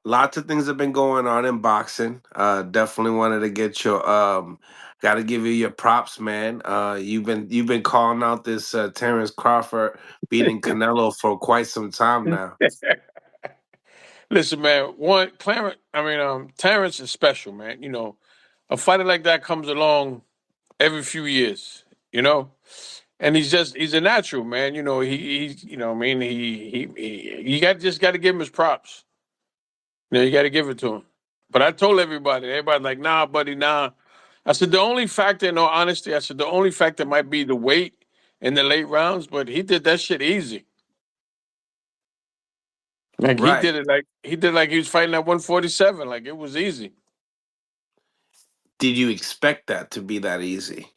Lots of things have been going on in boxing. Definitely wanted to get your got to give you your props, man. You've been calling out this Terence Crawford beating Canelo for quite some time now. Listen, man. Terence is special, man. A fighter like that comes along every few years. You know, and he's a natural, man. He's I mean he you got to give him his props. You got to give it to him. But I told everybody like, nah, buddy, nah. I said the only factor, in all honesty, I said the only factor might be the weight in the late rounds, but he did that shit easy. Like Right. he did like he was fighting at 147. Like it was easy. Did you expect that to be that easy?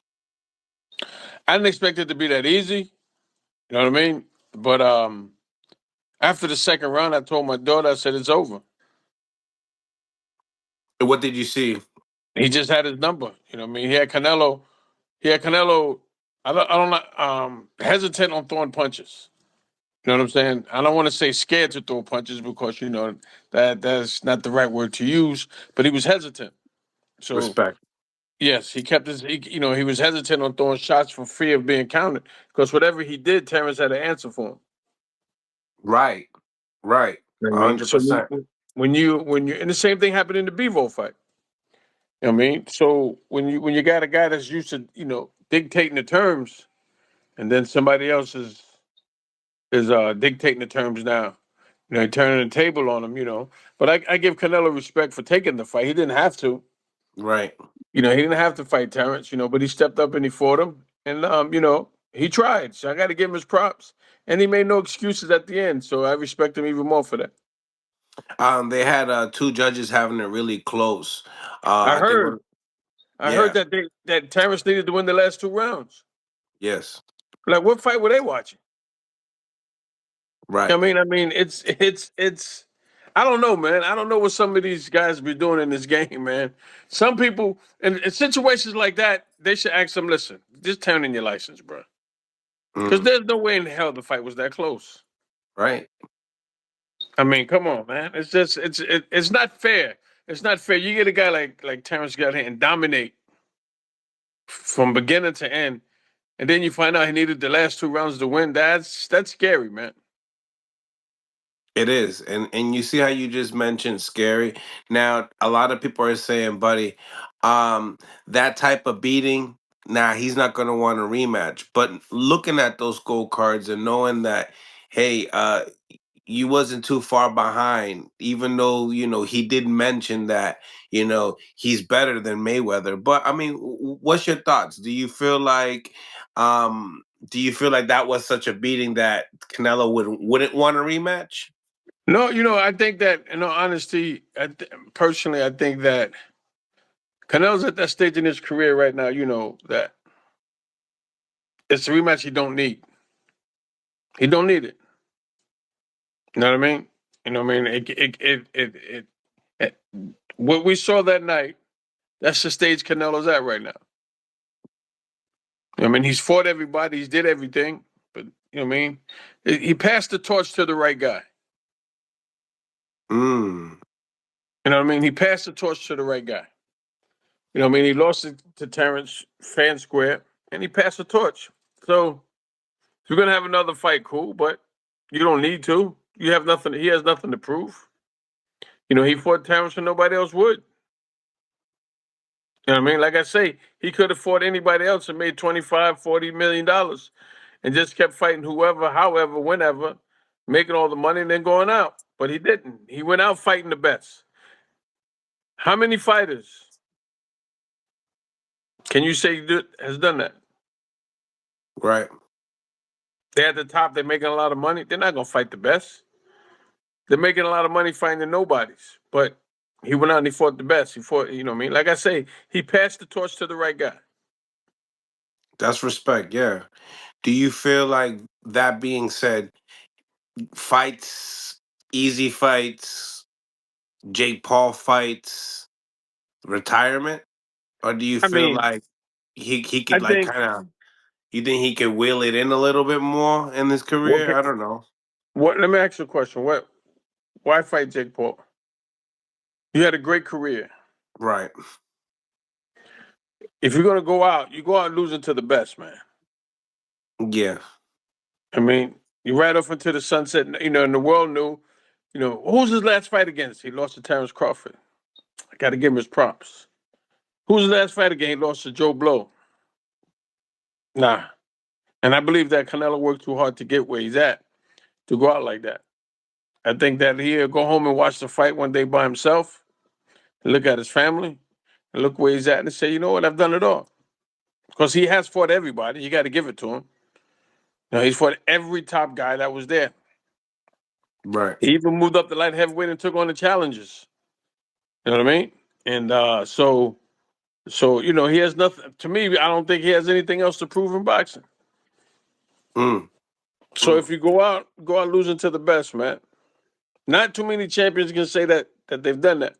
I didn't expect it to be that easy. You know what I mean? But after the second round, I told my daughter, I said it's over. What did you see? He just had his number. You know what I mean? He had Canelo. He had Canelo. I don't know. Hesitant on throwing punches. You know what I'm saying? I don't want to say scared to throw punches because that's not the right word to use. But he was hesitant. So Respect. yes, he kept his. He was hesitant on throwing shots for fear of being countered because whatever he did, Terence had an answer for him. Right. Right. You know what I mean? So 100%. when you and the same thing happened in the Bevo fight. You know what I mean? So when you got a guy that's used to dictating the terms, and then somebody else is dictating the terms now. Turning the table on him. But I give Canelo respect for taking the fight. He didn't have to. Right. He didn't have to fight Terence. But he stepped up and he fought him, and he tried. So I got to give him his props, and he made no excuses at the end. So I respect him even more for that. They had two judges having it really close. I I think heard. one. I heard Yeah. that Terence needed to win the last two rounds. Yes. Like, what fight were they watching? Right. I mean, it's. I don't know, man. I don't know what some of these guys be doing in this game, man. Some people in situations like that, they should ask them, listen, just turn in your license, bro. Because Mm. there's no way in hell the fight was that close. Right. I mean, come on, man. It's not fair. It's not fair. You get a guy like Terrence got here and dominate from beginning to end, and then you find out he needed the last two rounds to win. That's scary, man. It is. And you see how you just mentioned scary. Now, a lot of people are saying, buddy, that type of beating, nah, he's not gonna want a rematch. But looking at those gold cards and knowing that, hey, you wasn't too far behind, even though, he did mention that, he's better than Mayweather. But I mean, what's your thoughts? Um do you feel like that was such a beating that Canelo wouldn't want a rematch? No, I think that, in all honesty, personally, I think that Canelo's at that stage in his career right now. That it's a rematch he don't need. He don't need it. You know what I mean? You know what I mean? It what we saw that night. That's the stage Canelo's at right now. I mean, he's fought everybody. He's did everything, but you know what I mean. He passed the torch to the right guy. Mm. You know what I mean? He passed the torch to the right guy. You know what I mean? He lost it to Terence fan square, and he passed the torch. So if you're gonna have another fight, cool, but you don't need to. You have nothing. He has nothing to prove. He fought Terence and nobody else would. You know what I mean? Like I say, he could have fought anybody else and made 25, $40 million and just kept fighting whoever, however, whenever, making all the money and then going out. But he didn't. He went out fighting the best. How many fighters can you say has done that? Right. They're at the top, they're making a lot of money. They're not gonna fight the best. They're making a lot of money fighting the nobodies. But he went out and he fought the best. He fought, you know what I mean? Like I say, he passed the torch to the right guy. That's respect, yeah. Do you feel like, that being said, fights, easy fights, Jake Paul fights, retirement? Or do you I feel mean, like he I could, like, think kind of, you think he could wheel it in a little bit more in his what career? can, I don't know. what let me ask you a question. Why fight Jake Paul? You had a great career. Right. If you're gonna go out, you go out losing to the best, man. Yeah. I mean, you ride off into the sunset, and the world knew, who's his last fight against? He lost to Terence Crawford. I got to give him his props. Who's his last fight again? He lost to Joe Blow. Nah. And I believe that Canelo worked too hard to get where he's at to go out like that. I think that he'll go home and watch the fight one day by himself, look at his family, and look where he's at and say, you know what, I've done it all. Because he has fought everybody. You got to give it to him. He's fought every top guy that was there. Right. He even moved up the light heavyweight and took on the challenges. You know what I mean? And so he has nothing. To me, I don't think he has anything else to prove in boxing. Mm. So if you go out losing to the best, man. Not too many champions can say that they've done that.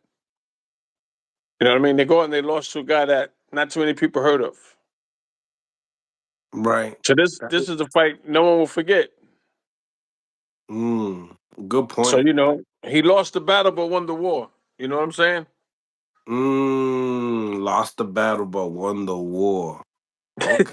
You know what I mean? They go out and they lost to a guy that not too many people heard of. Right. So this is a fight no one will forget. Good So point. he lost the battle but won the war. You know what I'm saying? Lost the battle but won the war. Okay.